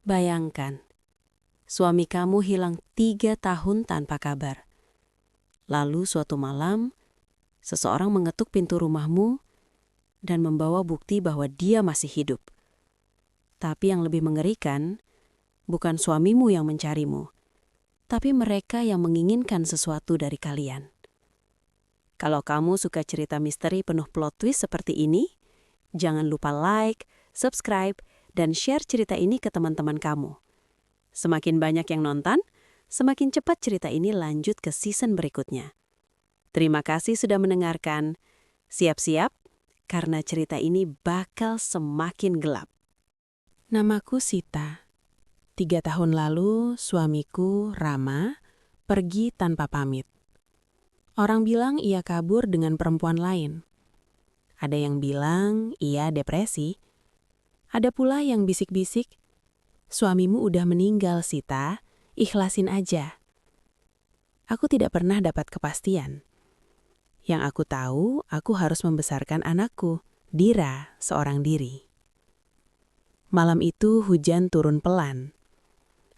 Bayangkan, suami kamu hilang 3 tahun tanpa kabar. Lalu suatu malam, seseorang mengetuk pintu rumahmu dan membawa bukti bahwa dia masih hidup. Tapi yang lebih mengerikan, bukan suamimu yang mencarimu, tapi mereka yang menginginkan sesuatu dari kalian. Kalau kamu suka cerita misteri penuh plot twist seperti ini, jangan lupa like, subscribe, dan share cerita ini ke teman-teman kamu. Semakin banyak yang nonton, semakin cepat cerita ini lanjut ke season berikutnya. Terima kasih sudah mendengarkan. Siap-siap, karena cerita ini bakal semakin gelap. Namaku Sita. 3 tahun lalu, suamiku, Rama, pergi tanpa pamit. Orang bilang ia kabur dengan perempuan lain. Ada yang bilang ia depresi. Ada pula yang bisik-bisik, "Suamimu udah meninggal, Sita, ikhlasin aja." Aku tidak pernah dapat kepastian. Yang aku tahu, aku harus membesarkan anakku, Dira, seorang diri. Malam itu hujan turun pelan.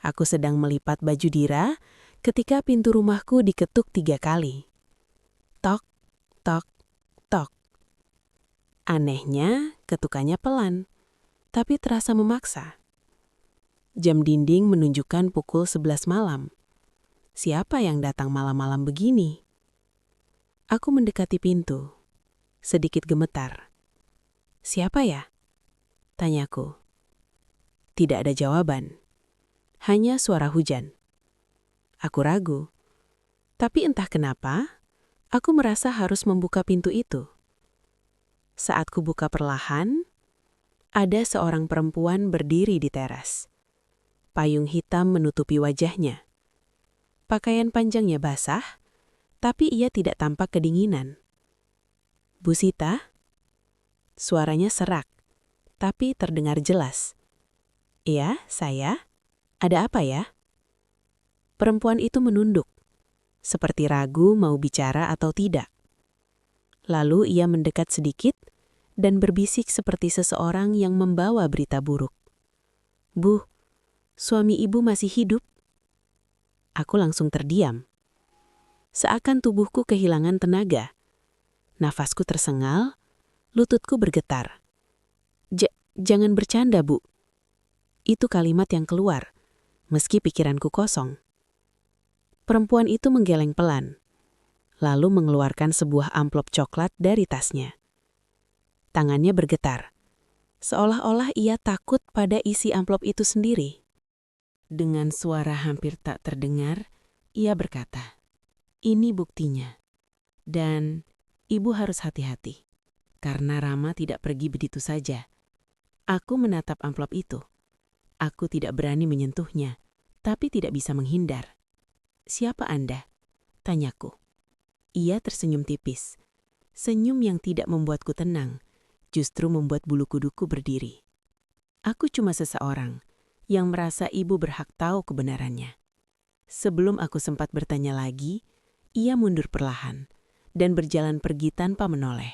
Aku sedang melipat baju Dira ketika pintu rumahku diketuk 3 kali. Tok, tok, tok. Anehnya, ketukannya pelan, tapi terasa memaksa. Jam dinding menunjukkan pukul 11 malam. Siapa yang datang malam-malam begini? Aku mendekati pintu, sedikit gemetar. "Siapa ya?" tanyaku. Tidak ada jawaban. Hanya suara hujan. Aku ragu. Tapi entah kenapa, aku merasa harus membuka pintu itu. Saat kubuka perlahan, ada seorang perempuan berdiri di teras. Payung hitam menutupi wajahnya. Pakaian panjangnya basah, tapi ia tidak tampak kedinginan. "Bu Sita?" Suaranya serak, tapi terdengar jelas. "Iya, saya. Ada apa ya?" Perempuan itu menunduk, seperti ragu mau bicara atau tidak. Lalu ia mendekat sedikit dan berbisik seperti seseorang yang membawa berita buruk. "Bu, suami ibu masih hidup." Aku langsung terdiam. Seakan tubuhku kehilangan tenaga. Nafasku tersengal, lututku bergetar. Jangan bercanda, Bu." Itu kalimat yang keluar, meski pikiranku kosong. Perempuan itu menggeleng pelan, lalu mengeluarkan sebuah amplop coklat dari tasnya. Tangannya bergetar, seolah-olah ia takut pada isi amplop itu sendiri. Dengan suara hampir tak terdengar, ia berkata, "Ini buktinya. Dan ibu harus hati-hati, karena Rama tidak pergi begitu saja." Aku menatap amplop itu. Aku tidak berani menyentuhnya, tapi tidak bisa menghindar. "Siapa Anda?" tanyaku. Ia tersenyum tipis. Senyum yang tidak membuatku tenang, justru membuat bulu kuduku berdiri. "Aku cuma seseorang yang merasa ibu berhak tahu kebenarannya." Sebelum aku sempat bertanya lagi, ia mundur perlahan dan berjalan pergi tanpa menoleh.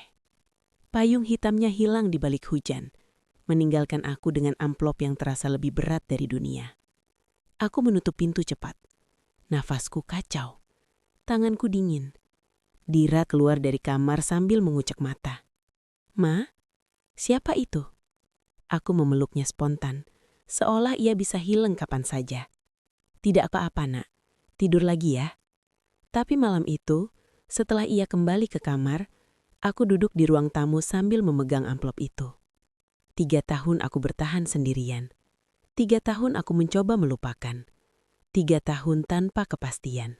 Payung hitamnya hilang di balik hujan, meninggalkan aku dengan amplop yang terasa lebih berat dari dunia. Aku menutup pintu cepat. Nafasku kacau. Tanganku dingin. Dira keluar dari kamar sambil mengucek mata. "Ma, siapa itu?" Aku memeluknya spontan, seolah ia bisa hilang kapan saja. "Tidak apa-apa, Nak. Tidur lagi ya." Tapi malam itu, setelah ia kembali ke kamar, aku duduk di ruang tamu sambil memegang amplop itu. 3 tahun aku bertahan sendirian. 3 tahun aku mencoba melupakan. 3 tahun tanpa kepastian.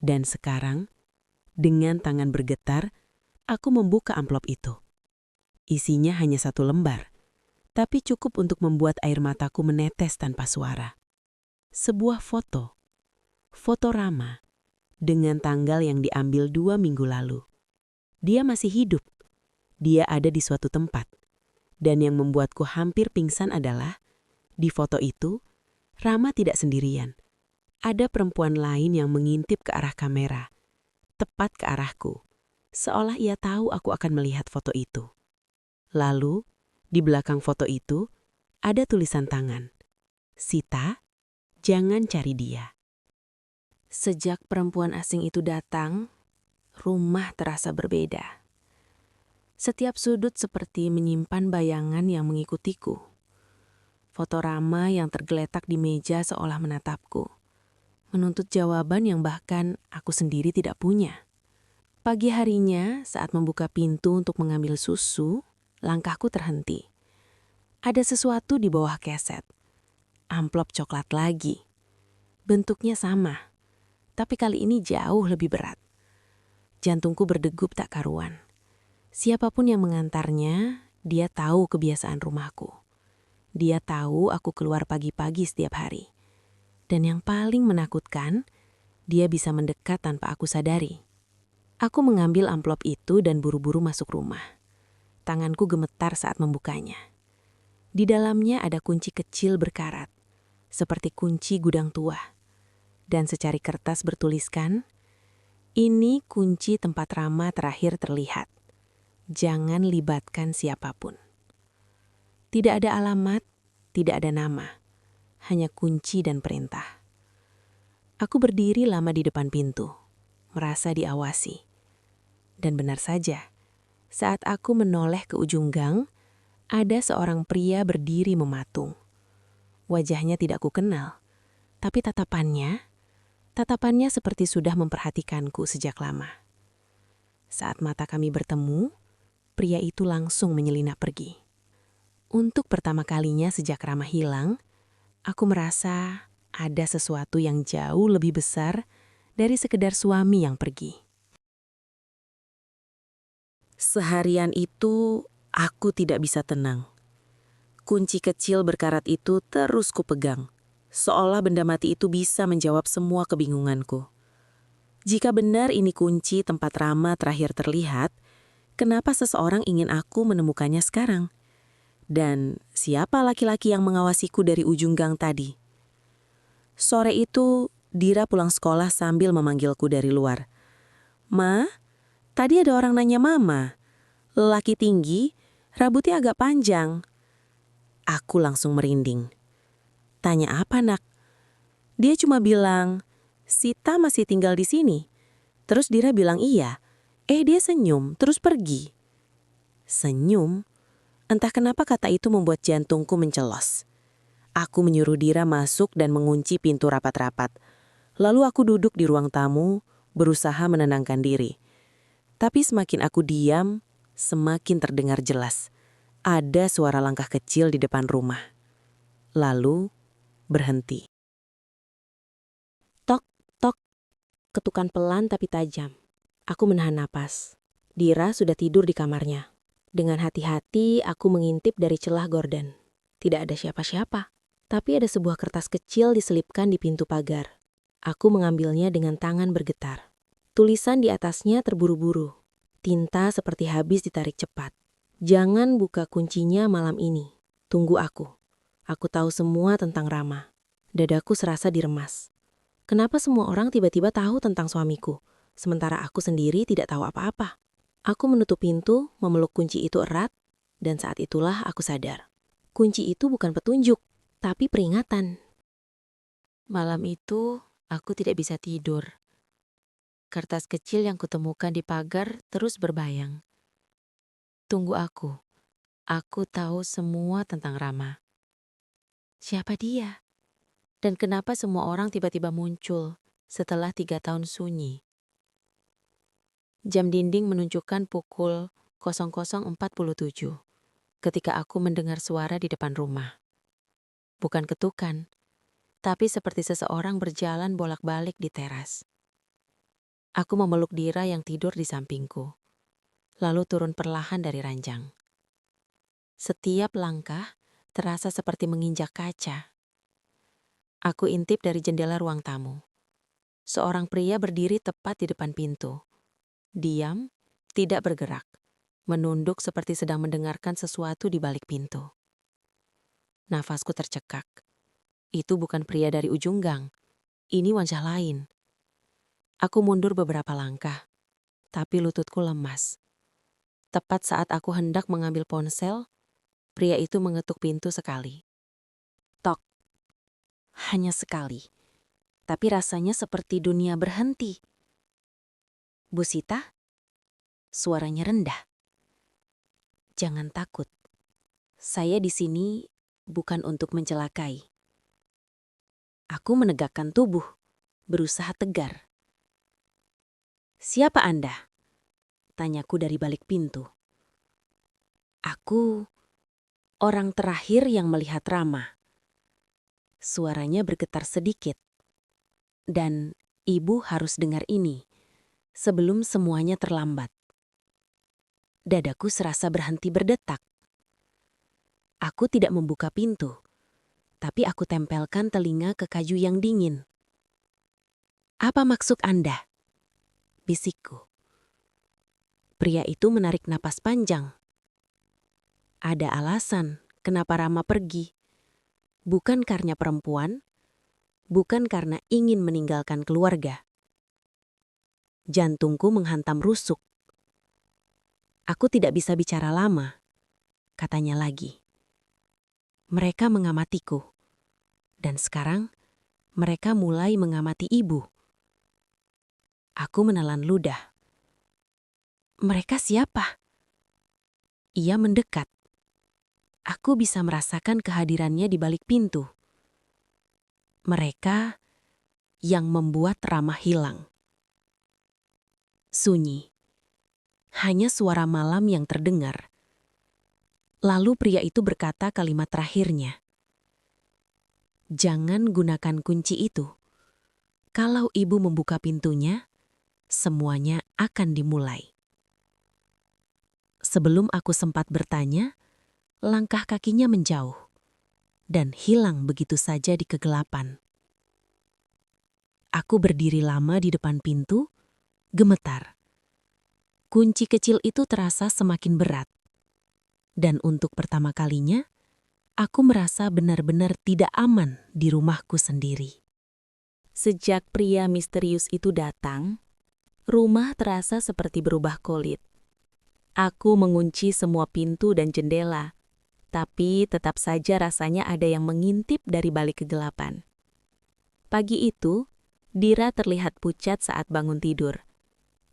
Dan sekarang, dengan tangan bergetar, aku membuka amplop itu. Isinya hanya 1 lembar, tapi cukup untuk membuat air mataku menetes tanpa suara. Sebuah foto. Foto Rama, dengan tanggal yang diambil 2 minggu lalu. Dia masih hidup. Dia ada di suatu tempat. Dan yang membuatku hampir pingsan adalah, di foto itu, Rama tidak sendirian. Ada perempuan lain yang mengintip ke arah kamera, tepat ke arahku, seolah ia tahu aku akan melihat foto itu. Lalu, di belakang foto itu, ada tulisan tangan. Sita, jangan cari dia. Sejak perempuan asing itu datang, rumah terasa berbeda. Setiap sudut seperti menyimpan bayangan yang mengikutiku. Foto Rama yang tergeletak di meja seolah menatapku, menuntut jawaban yang bahkan aku sendiri tidak punya. Pagi harinya, saat membuka pintu untuk mengambil susu, langkahku terhenti. Ada sesuatu di bawah keset. Amplop coklat lagi. Bentuknya sama, tapi kali ini jauh lebih berat. Jantungku berdegup tak karuan. Siapapun yang mengantarnya, dia tahu kebiasaan rumahku. Dia tahu aku keluar pagi-pagi setiap hari. Dan yang paling menakutkan, dia bisa mendekat tanpa aku sadari. Aku mengambil amplop itu dan buru-buru masuk rumah. Tanganku gemetar saat membukanya. Di dalamnya ada kunci kecil berkarat, seperti kunci gudang tua. Dan secari kertas bertuliskan, "Ini kunci tempat Rama terakhir terlihat. Jangan libatkan siapapun." Tidak ada alamat, tidak ada nama. Hanya kunci dan perintah. Aku berdiri lama di depan pintu, merasa diawasi. Dan benar saja, saat aku menoleh ke ujung gang, ada seorang pria berdiri mematung. Wajahnya tidak kukenal, tapi tatapannya seperti sudah memperhatikanku sejak lama. Saat mata kami bertemu, pria itu langsung menyelinap pergi. Untuk pertama kalinya sejak Rama hilang, aku merasa ada sesuatu yang jauh lebih besar dari sekedar suami yang pergi. Seharian itu, aku tidak bisa tenang. Kunci kecil berkarat itu terus kupegang, seolah benda mati itu bisa menjawab semua kebingunganku. Jika benar ini kunci tempat Rama terakhir terlihat, kenapa seseorang ingin aku menemukannya sekarang? Dan siapa laki-laki yang mengawasiku dari ujung gang tadi? Sore itu, Dira pulang sekolah sambil memanggilku dari luar. "Ma, tadi ada orang nanya Mama. Lelaki tinggi, rambutnya agak panjang." Aku langsung merinding. "Tanya apa, Nak?" Dia cuma bilang, "Sita masih tinggal di sini." Terus Dira bilang iya. Dia senyum, terus pergi. Senyum? Entah kenapa kata itu membuat jantungku mencelos. Aku menyuruh Dira masuk dan mengunci pintu rapat-rapat. Lalu aku duduk di ruang tamu, berusaha menenangkan diri. Tapi semakin aku diam, semakin terdengar jelas. Ada suara langkah kecil di depan rumah. Lalu berhenti. Tok, tok, ketukan pelan tapi tajam. Aku menahan napas. Dira sudah tidur di kamarnya. Dengan hati-hati, aku mengintip dari celah gorden. Tidak ada siapa-siapa. Tapi ada sebuah kertas kecil diselipkan di pintu pagar. Aku mengambilnya dengan tangan bergetar. Tulisan di atasnya terburu-buru. Tinta seperti habis ditarik cepat. "Jangan buka kuncinya malam ini. Tunggu aku. Aku tahu semua tentang Rama." Dadaku serasa diremas. Kenapa semua orang tiba-tiba tahu tentang suamiku, sementara aku sendiri tidak tahu apa-apa? Aku menutup pintu, memeluk kunci itu erat, dan saat itulah aku sadar. Kunci itu bukan petunjuk, tapi peringatan. Malam itu, aku tidak bisa tidur. Kertas kecil yang kutemukan di pagar terus berbayang. Tunggu aku. Aku tahu semua tentang Rama. Siapa dia? Dan kenapa semua orang tiba-tiba muncul setelah 3 tahun sunyi? Jam dinding menunjukkan pukul 00.47 ketika aku mendengar suara di depan rumah. Bukan ketukan, tapi seperti seseorang berjalan bolak-balik di teras. Aku memeluk Dira yang tidur di sampingku, lalu turun perlahan dari ranjang. Setiap langkah terasa seperti menginjak kaca. Aku intip dari jendela ruang tamu. Seorang pria berdiri tepat di depan pintu. Diam, tidak bergerak, menunduk seperti sedang mendengarkan sesuatu di balik pintu. Nafasku tercekak. Itu bukan pria dari ujung gang. Ini wajah lain. Aku mundur beberapa langkah, tapi lututku lemas. Tepat saat aku hendak mengambil ponsel, pria itu mengetuk pintu sekali. Tok. hanya sekali, tapi rasanya seperti dunia berhenti. Bu Sita, suaranya rendah. Jangan takut. Saya di sini bukan untuk mencelakai. Aku menegakkan tubuh, berusaha tegar. Siapa Anda? Tanyaku dari balik pintu. Aku orang terakhir yang melihat Rama. Suaranya bergetar sedikit. Dan ibu harus dengar ini sebelum semuanya terlambat. Dadaku serasa berhenti berdetak. Aku tidak membuka pintu, tapi aku tempelkan telinga ke kayu yang dingin. Apa maksud Anda? Bisikku. Pria itu menarik napas panjang. Ada alasan kenapa Rama pergi. Bukan karena perempuan, bukan karena ingin meninggalkan keluarga. Jantungku menghantam rusuk. Aku tidak bisa bicara lama, katanya lagi. Mereka mengamatiku. Dan sekarang, mereka mulai mengamati ibu. Aku menelan ludah. Mereka siapa? Ia mendekat. Aku bisa merasakan kehadirannya di balik pintu. Mereka yang membuat Rama hilang. Sunyi. Hanya suara malam yang terdengar. Lalu pria itu berkata kalimat terakhirnya. Jangan gunakan kunci itu. Kalau ibu membuka pintunya, semuanya akan dimulai. Sebelum aku sempat bertanya, langkah kakinya menjauh dan hilang begitu saja di kegelapan. Aku berdiri lama di depan pintu, gemetar. Kunci kecil itu terasa semakin berat. Dan untuk pertama kalinya, aku merasa benar-benar tidak aman di rumahku sendiri. Sejak pria misterius itu datang, rumah terasa seperti berubah kolit. Aku mengunci semua pintu dan jendela, tapi tetap saja rasanya ada yang mengintip dari balik kegelapan. Pagi itu, Dira terlihat pucat saat bangun tidur.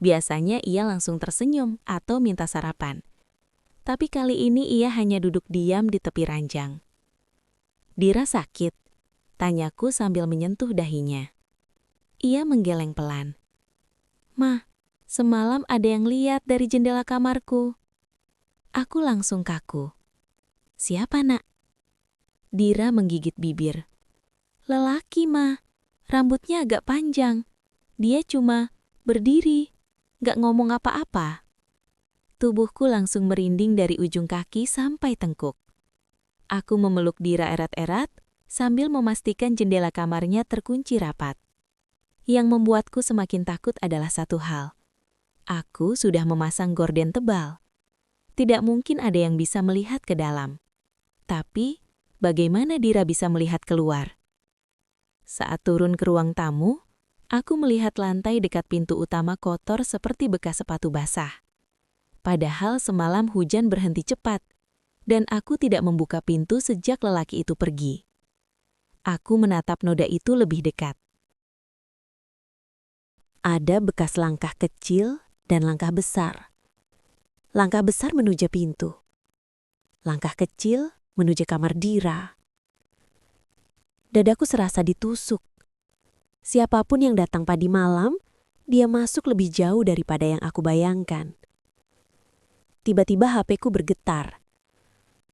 Biasanya ia langsung tersenyum atau minta sarapan. Tapi kali ini ia hanya duduk diam di tepi ranjang. Dira sakit, tanyaku sambil menyentuh dahinya. Ia menggeleng pelan. Ma, semalam ada yang lihat dari jendela kamarku. Aku langsung kaku. Siapa nak? Dira menggigit bibir. Lelaki Ma, rambutnya agak panjang. Dia cuma berdiri, gak ngomong apa-apa. Tubuhku langsung merinding dari ujung kaki sampai tengkuk. Aku memeluk Dira erat-erat sambil memastikan jendela kamarnya terkunci rapat. Yang membuatku semakin takut adalah satu hal. Aku sudah memasang gorden tebal. Tidak mungkin ada yang bisa melihat ke dalam. Tapi, bagaimana Dira bisa melihat keluar? Saat turun ke ruang tamu, aku melihat lantai dekat pintu utama kotor seperti bekas sepatu basah. Padahal semalam hujan berhenti cepat, dan aku tidak membuka pintu sejak lelaki itu pergi. Aku menatap noda itu lebih dekat. Ada bekas langkah kecil dan langkah besar. Langkah besar menuju pintu. Langkah kecil menuju kamar Dira. Dadaku serasa ditusuk. Siapapun yang datang pagi malam, dia masuk lebih jauh daripada yang aku bayangkan. Tiba-tiba HP-ku bergetar.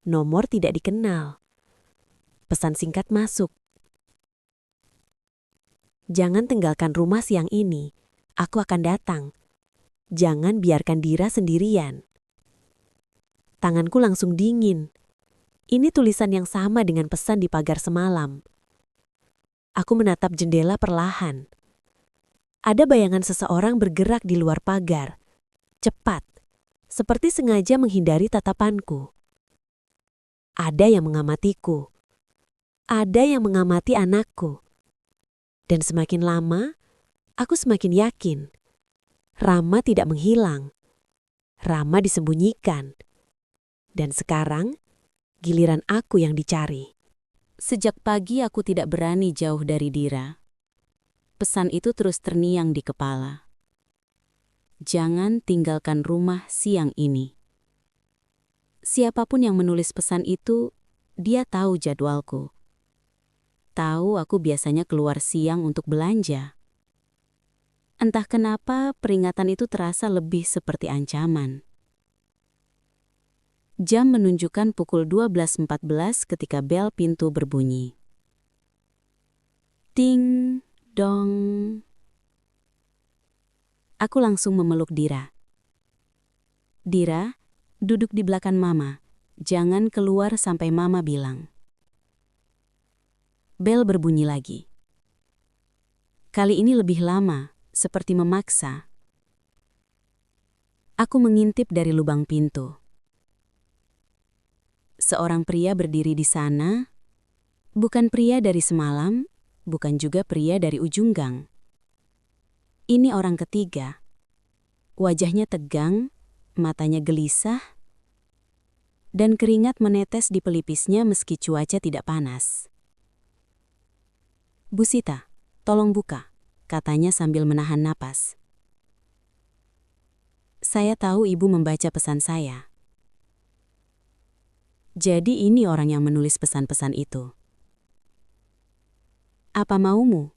Nomor tidak dikenal. Pesan singkat masuk. Jangan tinggalkan rumah siang ini. Aku akan datang. Jangan biarkan Dira sendirian. Tanganku langsung dingin. Ini tulisan yang sama dengan pesan di pagar semalam. Aku menatap jendela perlahan. Ada bayangan seseorang bergerak di luar pagar. Cepat. Seperti sengaja menghindari tatapanku. Ada yang mengamatiku. Ada yang mengamati anakku. Dan semakin lama, aku semakin yakin. Rama tidak menghilang. Rama disembunyikan. Dan sekarang, giliran aku yang dicari. Sejak pagi aku tidak berani jauh dari Dira. Pesan itu terus terngiang di kepala. Jangan tinggalkan rumah siang ini. Siapapun yang menulis pesan itu, dia tahu jadwalku. Tahu aku biasanya keluar siang untuk belanja. Entah kenapa peringatan itu terasa lebih seperti ancaman. Jam menunjukkan pukul 12.14 ketika bel pintu berbunyi. Ting, dong. Aku langsung memeluk Dira. Dira, duduk di belakang Mama. Jangan keluar sampai Mama bilang. Bel berbunyi lagi. Kali ini lebih lama, seperti memaksa. Aku mengintip dari lubang pintu. Seorang pria berdiri di sana, bukan pria dari semalam, bukan juga pria dari ujung gang. Ini orang ketiga. Wajahnya tegang, matanya gelisah, dan keringat menetes di pelipisnya meski cuaca tidak panas. Bu Sita, tolong buka, katanya sambil menahan napas. Saya tahu ibu membaca pesan saya. Jadi ini orang yang menulis pesan-pesan itu. Apa maumu?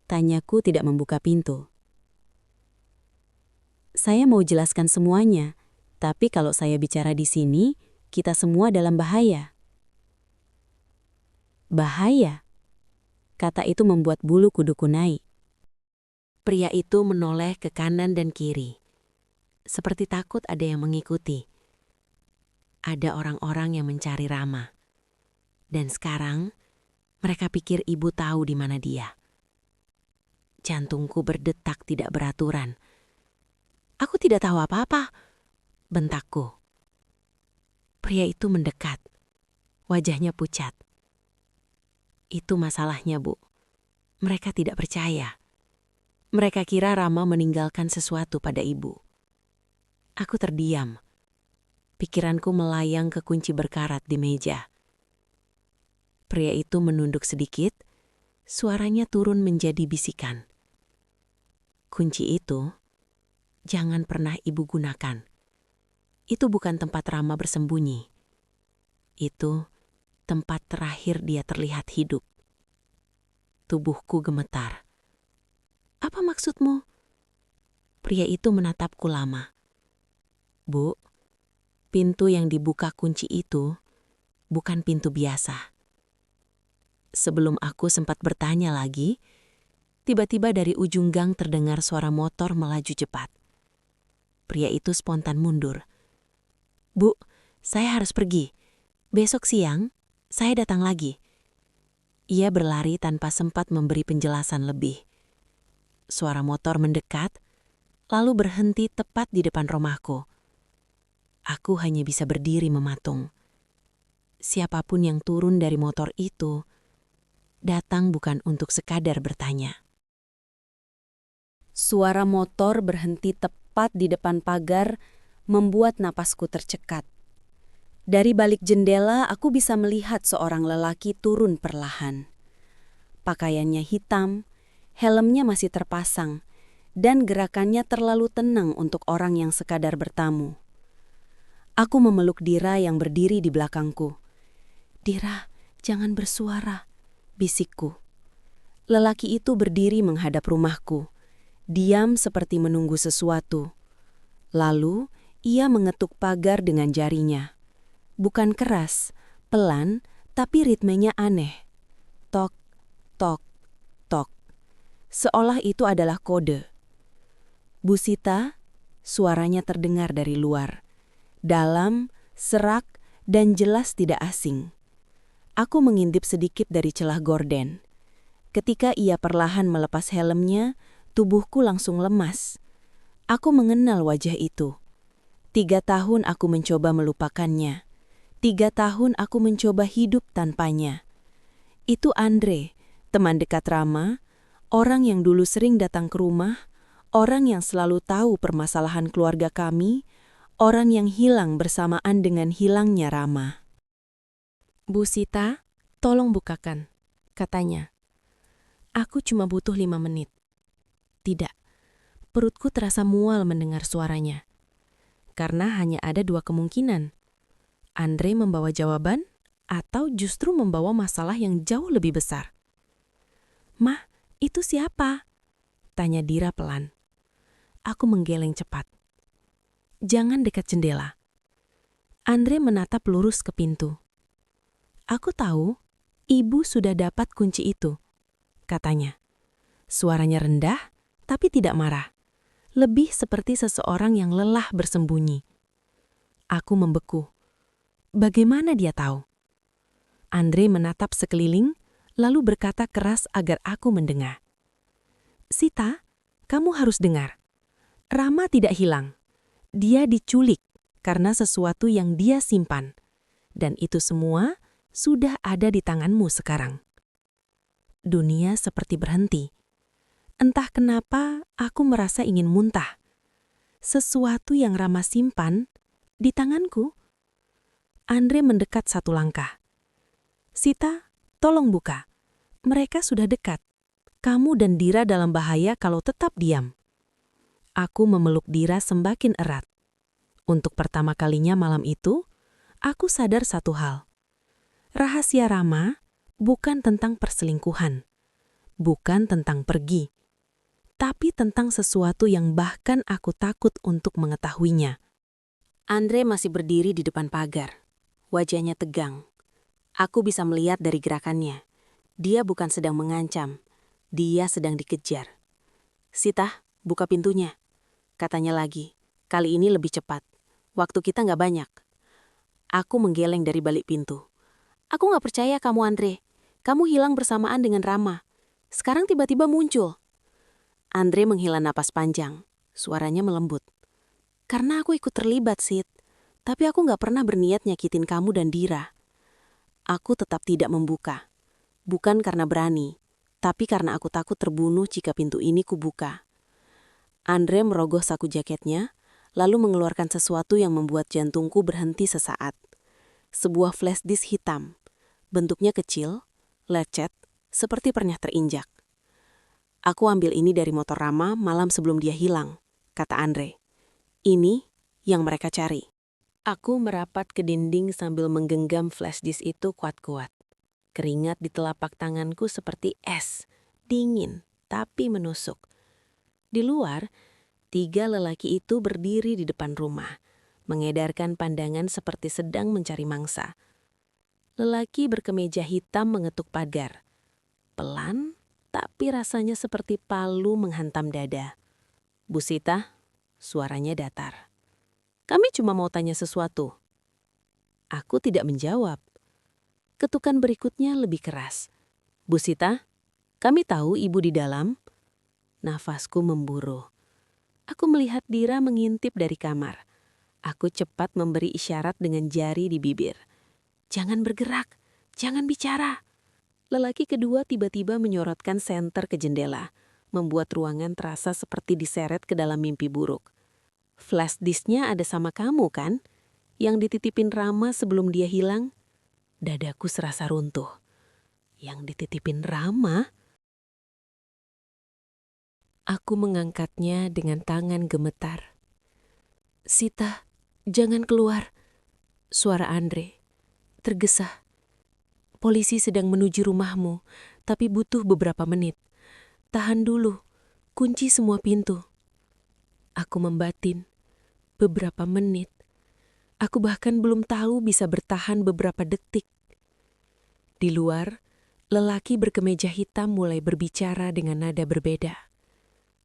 Tanyaku tidak membuka pintu. Saya mau jelaskan semuanya, tapi kalau saya bicara di sini, kita semua dalam bahaya. Bahaya? Kata itu membuat bulu kuduku naik. Pria itu menoleh ke kanan dan kiri. Seperti takut ada yang mengikuti. Ada orang-orang yang mencari Rama. Dan sekarang, mereka pikir ibu tahu di mana dia. Jantungku berdetak tidak beraturan. Aku tidak tahu apa-apa, bentakku. Pria itu mendekat. Wajahnya pucat. Itu masalahnya, Bu. Mereka tidak percaya. Mereka kira Rama meninggalkan sesuatu pada ibu. Aku terdiam. Pikiranku melayang ke kunci berkarat di meja. Pria itu menunduk sedikit, suaranya turun menjadi bisikan. Kunci itu, jangan pernah ibu gunakan. Itu bukan tempat Rama bersembunyi. Itu tempat terakhir dia terlihat hidup. Tubuhku gemetar. Apa maksudmu? Pria itu menatapku lama. Bu, pintu yang dibuka kunci itu bukan pintu biasa. Sebelum aku sempat bertanya lagi, tiba-tiba dari ujung gang terdengar suara motor melaju cepat. Pria itu spontan mundur. Bu, saya harus pergi. Besok siang, saya datang lagi. Ia berlari tanpa sempat memberi penjelasan lebih. Suara motor mendekat, lalu berhenti tepat di depan rumahku. Aku hanya bisa berdiri mematung. Siapapun yang turun dari motor itu, datang bukan untuk sekadar bertanya. Suara motor berhenti tepat di depan pagar, membuat napasku tercekat. Dari balik jendela, aku bisa melihat seorang lelaki turun perlahan. Pakaiannya hitam, helmnya masih terpasang, dan gerakannya terlalu tenang untuk orang yang sekadar bertamu. Aku memeluk Dira yang berdiri di belakangku. Dira, jangan bersuara, bisikku. Lelaki itu berdiri menghadap rumahku, diam seperti menunggu sesuatu. Lalu, ia mengetuk pagar dengan jarinya. Bukan keras, pelan, tapi ritmenya aneh. Tok, tok, tok. Seolah itu adalah kode. Bu Sita, suaranya terdengar dari luar. Dalam, serak, dan jelas tidak asing. Aku mengintip sedikit dari celah gorden. Ketika ia perlahan melepas helmnya, tubuhku langsung lemas. Aku mengenal wajah itu. 3 tahun aku mencoba melupakannya. 3 tahun aku mencoba hidup tanpanya. Itu Andre, teman dekat Rama, orang yang dulu sering datang ke rumah, orang yang selalu tahu permasalahan keluarga kami, orang yang hilang bersamaan dengan hilangnya Rama. Bu Sita, Tolong bukakan, katanya. Aku cuma butuh 5 menit. Tidak, perutku terasa mual mendengar suaranya. Karena hanya ada 2 kemungkinan. Andre membawa jawaban atau justru membawa masalah yang jauh lebih besar. "Mah, itu siapa?" tanya Dira pelan. Aku menggeleng cepat. "Jangan dekat jendela." Andre menatap lurus ke pintu. "Aku tahu, ibu sudah dapat kunci itu," katanya. Suaranya rendah, tapi tidak marah. Lebih seperti seseorang yang lelah bersembunyi. Aku membeku. Bagaimana dia tahu? Andre menatap sekeliling, lalu berkata keras agar aku mendengar. "Sita, kamu harus dengar. Rama tidak hilang. Dia diculik karena sesuatu yang dia simpan. Dan itu semua sudah ada di tanganmu sekarang." Dunia seperti berhenti. Entah kenapa aku merasa ingin muntah. Sesuatu yang Rama simpan di tanganku. Andre mendekat 1 langkah. "Sita, tolong buka. Mereka sudah dekat. Kamu dan Dira dalam bahaya kalau tetap diam." Aku memeluk Dira semakin erat. Untuk pertama kalinya malam itu, aku sadar satu hal. Rahasia Rama bukan tentang perselingkuhan, bukan tentang pergi, tapi tentang sesuatu yang bahkan aku takut untuk mengetahuinya. Andre masih berdiri di depan pagar. Wajahnya tegang. Aku bisa melihat dari gerakannya. Dia bukan sedang mengancam. Dia sedang dikejar. "Sita, buka pintunya," katanya lagi. Kali ini lebih cepat. Waktu kita nggak banyak. Aku menggeleng dari balik pintu. "Aku nggak percaya kamu, Andre. Kamu hilang bersamaan dengan Rama. Sekarang tiba-tiba muncul." Andre menghela napas panjang. Suaranya melembut. "Karena aku ikut terlibat, Sid. Tapi aku nggak pernah berniat nyakitin kamu dan Dira." Aku tetap tidak membuka. Bukan karena berani, tapi karena aku takut terbunuh jika pintu ini kubuka. Andre merogoh saku jaketnya, lalu mengeluarkan sesuatu yang membuat jantungku berhenti sesaat. Sebuah flash disk hitam. Bentuknya kecil, lecet, seperti pernah terinjak. "Aku ambil ini dari motor Rama malam sebelum dia hilang," kata Andre. "Ini yang mereka cari." Aku merapat ke dinding sambil menggenggam flash disk itu kuat-kuat. Keringat di telapak tanganku seperti es, dingin, tapi menusuk. Di luar, 3 lelaki itu berdiri di depan rumah, mengedarkan pandangan seperti sedang mencari mangsa. Lelaki berkemeja hitam mengetuk pagar. Pelan, tapi rasanya seperti palu menghantam dada. "Bu Sita," suaranya datar. "Kami cuma mau tanya sesuatu." Aku tidak menjawab. Ketukan berikutnya lebih keras. "Bu Sita, kami tahu ibu di dalam." Nafasku memburu. Aku melihat Dira mengintip dari kamar. Aku cepat memberi isyarat dengan jari di bibir. "Jangan bergerak, jangan bicara." Lelaki kedua tiba-tiba menyorotkan senter ke jendela, membuat ruangan terasa seperti diseret ke dalam mimpi buruk. "Flash disknya ada sama kamu kan? Yang dititipin Rama sebelum dia hilang?" Dadaku serasa runtuh. Yang dititipin Rama? Aku mengangkatnya dengan tangan gemetar. "Sita, jangan keluar." Suara Andre tergesa. "Polisi sedang menuju rumahmu, tapi butuh beberapa menit. Tahan dulu, kunci semua pintu." Aku membatin. Beberapa menit. Aku bahkan belum tahu bisa bertahan beberapa detik. Di luar, lelaki berkemeja hitam mulai berbicara dengan nada berbeda.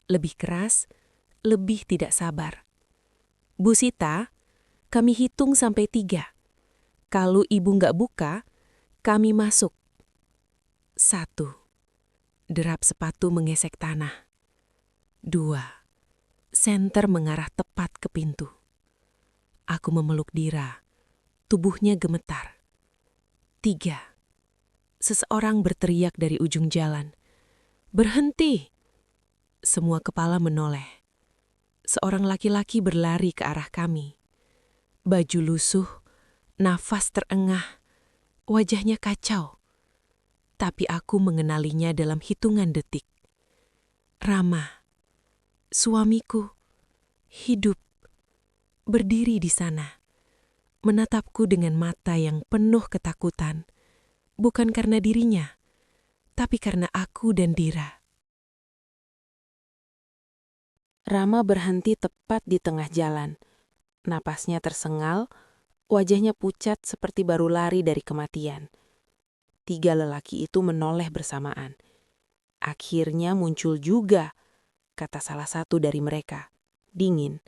Lebih keras, lebih tidak sabar. "Bu Sita, kami hitung sampai 3. Kalau ibu nggak buka, kami masuk." 1. Derap sepatu menggesek tanah. 2. Senter mengarah tepat ke pintu. Aku memeluk Dira. Tubuhnya gemetar. 3. Seseorang berteriak dari ujung jalan. "Berhenti!" Semua kepala menoleh. Seorang laki-laki berlari ke arah kami. Baju lusuh, nafas terengah, wajahnya kacau. Tapi aku mengenalinya dalam hitungan detik. Rama, suamiku, hidup, berdiri di sana, menatapku dengan mata yang penuh ketakutan, bukan karena dirinya, tapi karena aku dan Dira. Rama berhenti tepat di tengah jalan. Napasnya tersengal, wajahnya pucat seperti baru lari dari kematian. 3 lelaki itu menoleh bersamaan. Akhirnya muncul juga, kata salah satu dari mereka, dingin.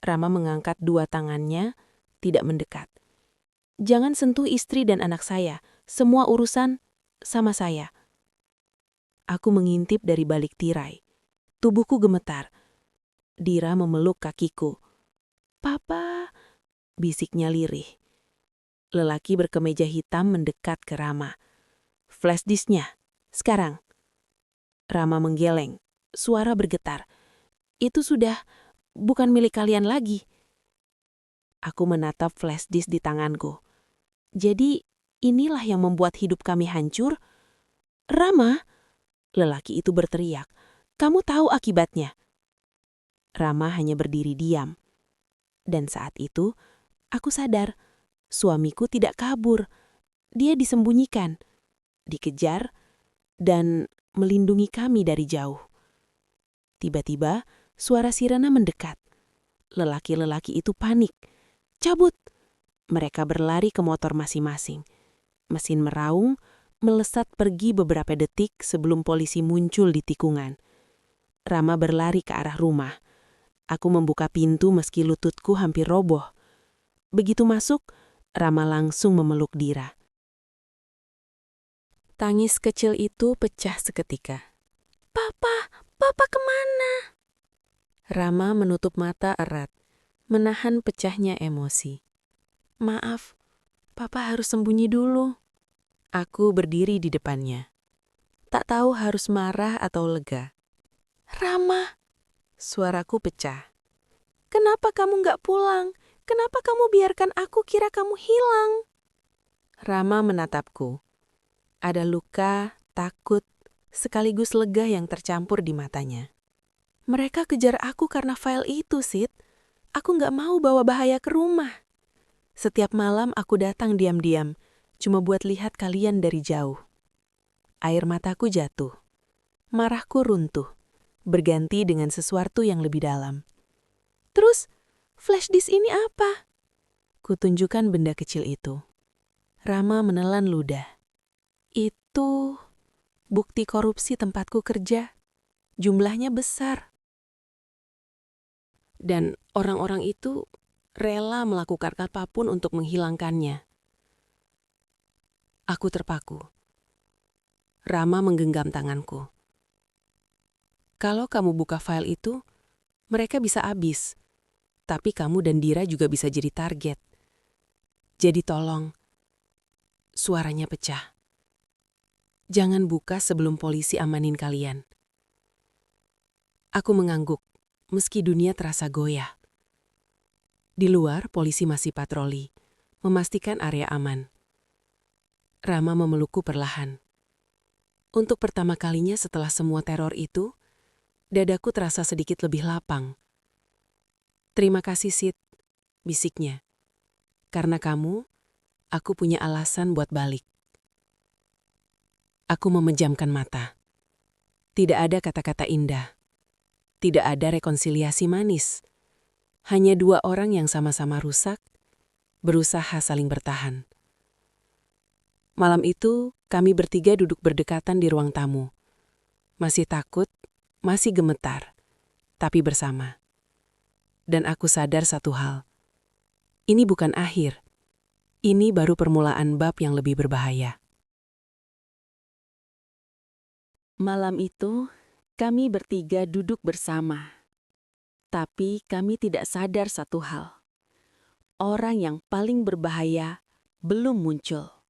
Rama mengangkat 2 tangannya, tidak mendekat. Jangan sentuh istri dan anak saya, semua urusan sama saya. Aku mengintip dari balik tirai. Tubuhku gemetar. Dira memeluk kakiku. Papa, bisiknya lirih. Lelaki berkemeja hitam mendekat ke Rama. Flash disknya, sekarang. Rama menggeleng, suara bergetar. Itu sudah bukan milik kalian lagi. Aku menatap flash disk di tanganku. Jadi inilah yang membuat hidup kami hancur? Rama, lelaki itu berteriak. Kamu tahu akibatnya. Rama hanya berdiri diam. Dan saat itu, aku sadar, suamiku tidak kabur. Dia disembunyikan, dikejar, dan melindungi kami dari jauh. Tiba-tiba, suara sirena mendekat. Lelaki-lelaki itu panik. Cabut! Mereka berlari ke motor masing-masing. Mesin meraung, melesat pergi beberapa detik sebelum polisi muncul di tikungan. Rama berlari ke arah rumah. Aku membuka pintu meski lututku hampir roboh. Begitu masuk, Rama langsung memeluk Dira. Tangis kecil itu pecah seketika. Papa kemana? Rama menutup mata erat, menahan pecahnya emosi. Maaf, Papa harus sembunyi dulu. Aku berdiri di depannya. Tak tahu harus marah atau lega. Rama, suaraku pecah. Kenapa kamu gak pulang? Kenapa kamu biarkan aku kira kamu hilang? Rama menatapku. Ada luka, takut, sekaligus lega yang tercampur di matanya. Mereka kejar aku karena file itu, Sid. Aku gak mau bawa bahaya ke rumah. Setiap malam aku datang diam-diam, cuma buat lihat kalian dari jauh. Air mataku jatuh. Marahku runtuh, berganti dengan sesuatu yang lebih dalam. Terus, flash disk ini apa? Kutunjukkan benda kecil itu. Rama menelan ludah. Itu bukti korupsi tempatku kerja. Jumlahnya besar. Dan orang-orang itu rela melakukan apapun untuk menghilangkannya. Aku terpaku. Rama menggenggam tanganku. Kalau kamu buka file itu, mereka bisa habis. Tapi kamu dan Dira juga bisa jadi target. Jadi tolong, suaranya pecah. Jangan buka sebelum polisi amanin kalian. Aku mengangguk, meski dunia terasa goyah. Di luar, polisi masih patroli, memastikan area aman. Rama memelukku perlahan. Untuk pertama kalinya setelah semua teror itu, dadaku terasa sedikit lebih lapang. Terima kasih, Sid, bisiknya. Karena kamu, aku punya alasan buat balik. Aku memejamkan mata. Tidak ada kata-kata indah. Tidak ada rekonsiliasi manis. Hanya 2 orang yang sama-sama rusak, berusaha saling bertahan. Malam itu, kami bertiga duduk berdekatan di ruang tamu. Masih takut, masih gemetar, tapi bersama. Dan aku sadar satu hal. Ini bukan akhir. Ini baru permulaan bab yang lebih berbahaya. Malam itu, kami bertiga duduk bersama. Tapi kami tidak sadar satu hal. Orang yang paling berbahaya belum muncul.